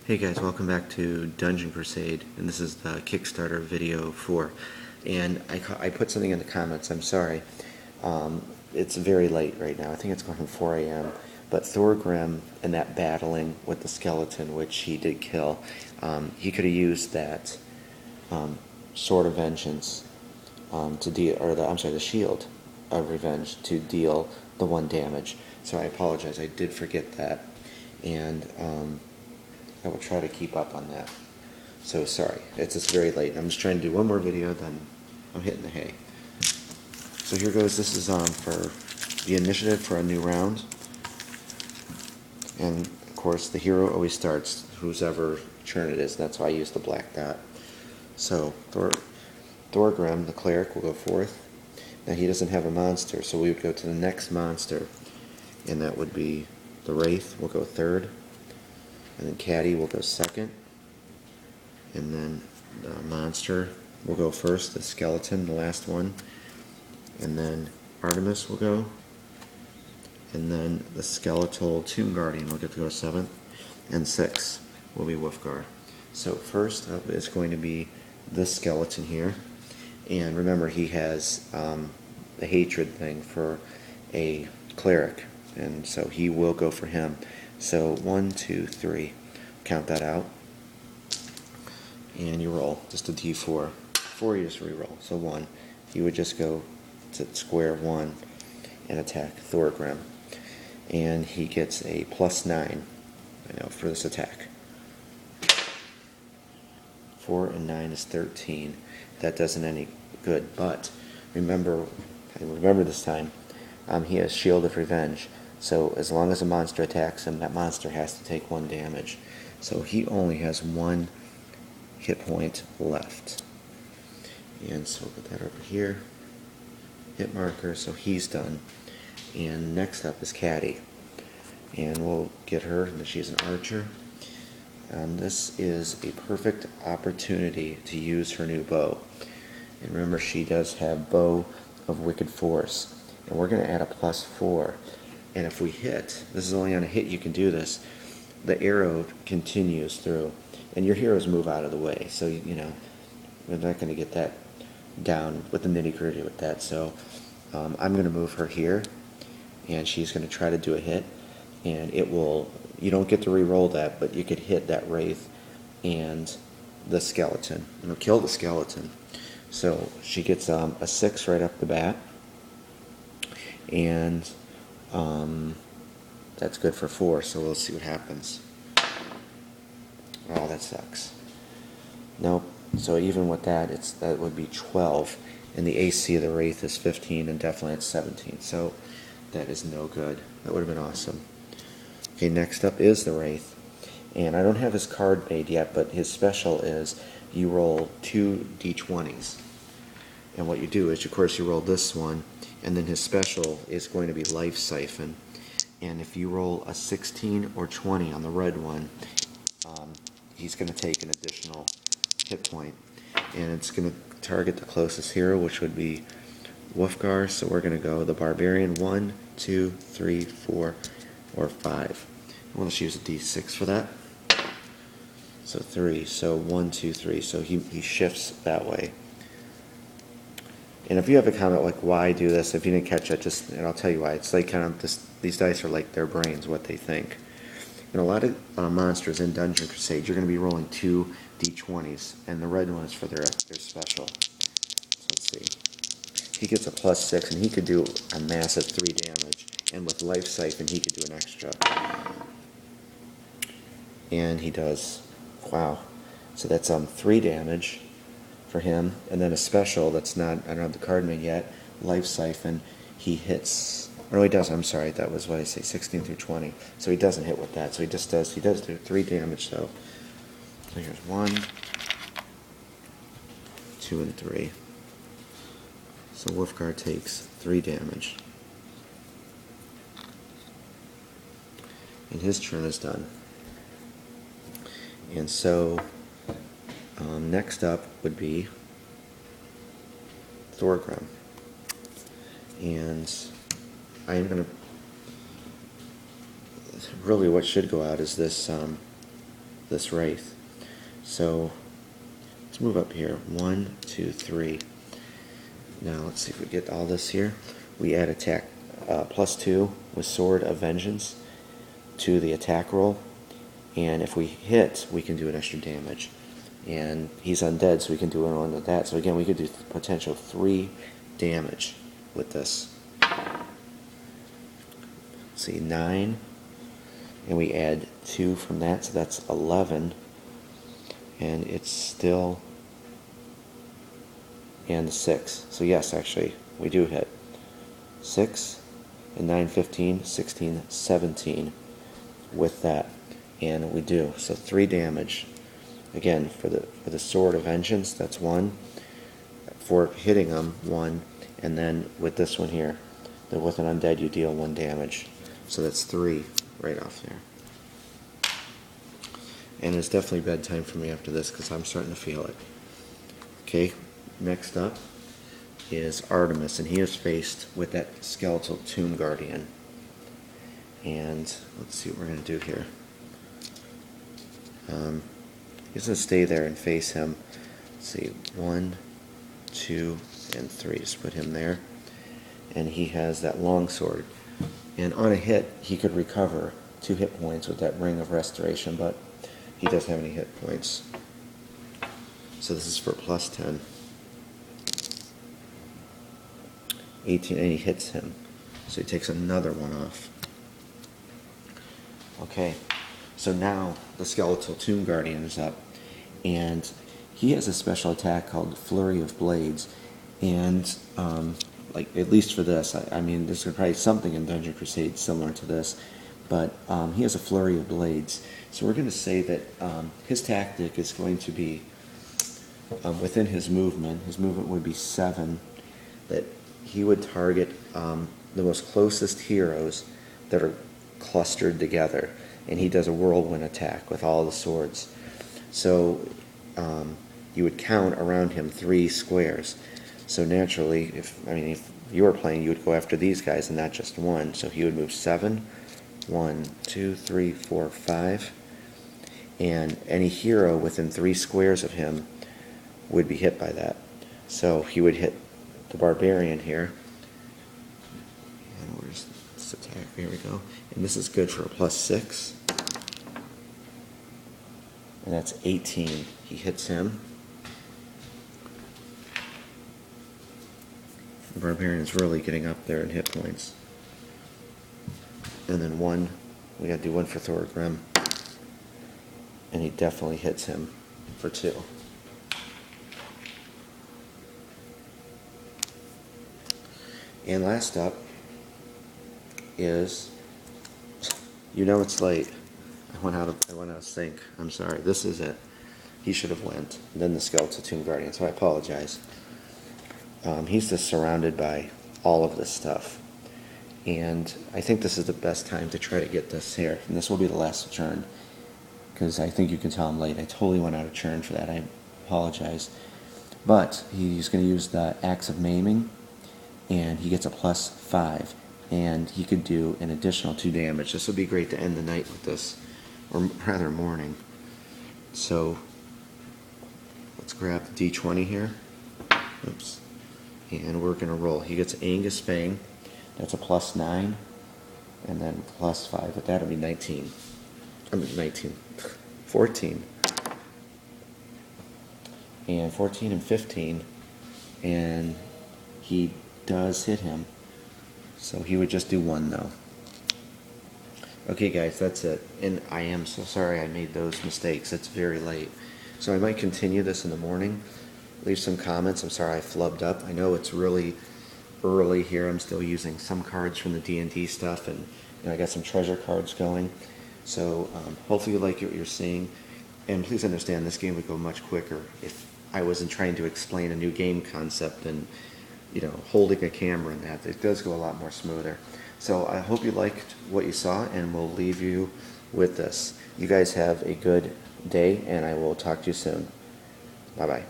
Hey guys, welcome back to Dungeon Crusade, and this is the Kickstarter video for, and I put something in the comments, I'm sorry. It's very late right now, I think it's going from 4 a.m., but Thorgrim and that battling with the skeleton, which he did kill, he could have used that Sword of Vengeance to deal, or the Shield of Revenge to deal the 1 damage. So I apologize, I did forget that, and I will try to keep up on that. So sorry, it's just very late. I'm just trying to do one more video, then I'm hitting the hay. So here goes. This is for the initiative for a new round. And of course, the hero always starts whoever turn it is. That's why I use the black dot. So Thorgrim, the cleric, will go fourth. Now he doesn't have a monster, so we would go to the next monster, and that would be the Wraith. Will go third. And then Caddy will go second, and then the monster will go first, the skeleton, the last one, and then Artemis will go, and then the skeletal Tomb Guardian will get to go seventh, and sixth will be Wolfgar. So first up is going to be this skeleton here, and remember he has the hatred thing for a cleric, and so he will go for him. So 1, 2, 3, count that out, and you roll just a d4. 4 you just re-roll. So 1, you would just go to square 1 and attack Thorgrim, and he gets a +9. I know for this attack. 4 and 9 is 13. That doesn't any good, but remember this time, he has Shield of Revenge. So as long as a monster attacks him, that monster has to take 1 damage. So he only has 1 hit point left. And so we'll put that over here. Hit marker, so he's done. And next up is Caddy. And we'll get her, and she's an archer. This is a perfect opportunity to use her new bow. And remember, she does have Bow of Wicked Force. And we're going to add a +4. And if we hit, this is only on a hit you can do this, the arrow continues through. And your heroes move out of the way. So, you know, we're not going to get that down with the nitty-gritty with that. So I'm going to move her here. And she's going to try to do a hit. And it will, you don't get to re-roll that, but you could hit that Wraith and the skeleton. And it'll kill the skeleton. So she gets a 6 right off the bat. And that's good for 4, so we'll see what happens. Oh, that sucks. Nope. So even with that, that would be 12, and the AC of the Wraith is 15, and definitely it's 17. So that is no good. That would have been awesome. Okay, next up is the Wraith, and I don't have his card made yet, but his special is you roll 2 d20s, and what you do is, of course, you roll this one. And then his special is going to be Life Siphon. And if you roll a 16 or 20 on the red one, he's going to take an additional hit point. And it's going to target the closest hero, which would be Wolfgar. So we're going to go the Barbarian. 1, 2, 3, 4, or 5. Well, let's use a d6 for that. So 3. So 1, 2, 3. So he shifts that way. And if you have a comment like why do this, if you didn't catch it, and I'll tell you why. It's like kind of these dice are like their brains, what they think. And a lot of monsters in Dungeon Crusade, you're going to be rolling 2 d20s, and the red one is for their special. So let's see. He gets a +6, and he could do a massive 3 damage. And with Life Siphon, he could do an extra. And he does, wow. So that's 3 damage for him, and then a special that's not, I don't have the card made yet, Life Siphon, he hits, or no he does, I'm sorry, that was what I say, 16 through 20, so he doesn't hit with that, so he does do 3 damage though. So here's 1, 2, and 3. So Wolfgar takes 3 damage. And his turn is done. And so next up would be Thorgrim. And I am going to... Really what should go out is this this Wraith. So let's move up here. 1, 2, 3. Now let's see if we get all this here. We add attack +2 with Sword of Vengeance to the attack roll, and if we hit, we can do an extra damage. And he's undead, so we can do one with that. So again, we could do potential 3 damage with this. See, 9, and we add 2 from that, so that's 11, and it's still, and 6. So yes, actually, we do hit. 6 and 9, 15, 16, 17 with that, and we do. So 3 damage. Again, for the Sword of Vengeance, that's 1. For hitting them, 1, and then with this one here, with an undead, you deal 1 damage. So that's 3 right off there. And it's definitely bedtime for me after this because I'm starting to feel it. Okay, next up is Artemis, and he is faced with that skeletal tomb guardian. And let's see what we're going to do here. He's going to stay there and face him. Let's see, 1, 2, and 3. Just put him there. And he has that long sword. And on a hit, he could recover 2 hit points with that Ring of Restoration, but he doesn't have any hit points. So this is for +10. 18, and he hits him. So he takes another one off. Okay, so now the Skeletal Tomb Guardian is up, and he has a special attack called Flurry of Blades, and like, at least for this, I mean, there's probably something in Dungeon Crusade similar to this, but he has a Flurry of Blades. So we're going to say that his tactic is going to be within his movement. His movement would be 7, that he would target the most closest heroes that are clustered together, and he does a whirlwind attack with all the swords. So you would count around him 3 squares. So naturally, if you were playing, you would go after these guys and not just one. So he would move 7, 1, 2, 3, 4, 5, and any hero within 3 squares of him would be hit by that. So he would hit the barbarian here. And where's this attack? Here we go. And this is good for a +6. And that's 18. He hits him. The barbarian's really getting up there in hit points. And then 1, we gotta do 1 for Thorgrim. And he definitely hits him for 2. And last up is, it's late. I went out of sync. I'm sorry. This is it. He should have went. And then the Skeletal Tomb Guardian. So I apologize. He's just surrounded by all of this stuff, and I think this is the best time to try to get this here. And this will be the last turn, because I think you can tell I'm late. I totally went out of turn for that. I apologize. But he's going to use the Axe of Maiming, and he gets a +5, and he could do an additional 2 damage. This would be great to end the night with this, or rather morning. So let's grab the D20 here. Oops. And we're going to roll. He gets Angus Fang. That's a +9, and then +5. But that'll be 19. 14. And 14 and 15. And he does hit him. So he would just do 1 though. Okay guys, that's it. And I am so sorry I made those mistakes. It's very late. So I might continue this in the morning. Leave some comments. I'm sorry I flubbed up. I know it's really early here. I'm still using some cards from the D&D stuff, and I got some treasure cards going. So hopefully you like what you're seeing. And please understand, this game would go much quicker if I wasn't trying to explain a new game concept and holding a camera and that. It does go a lot more smoother. So I hope you liked what you saw, and we'll leave you with this. You guys have a good day, and I will talk to you soon. Bye-bye.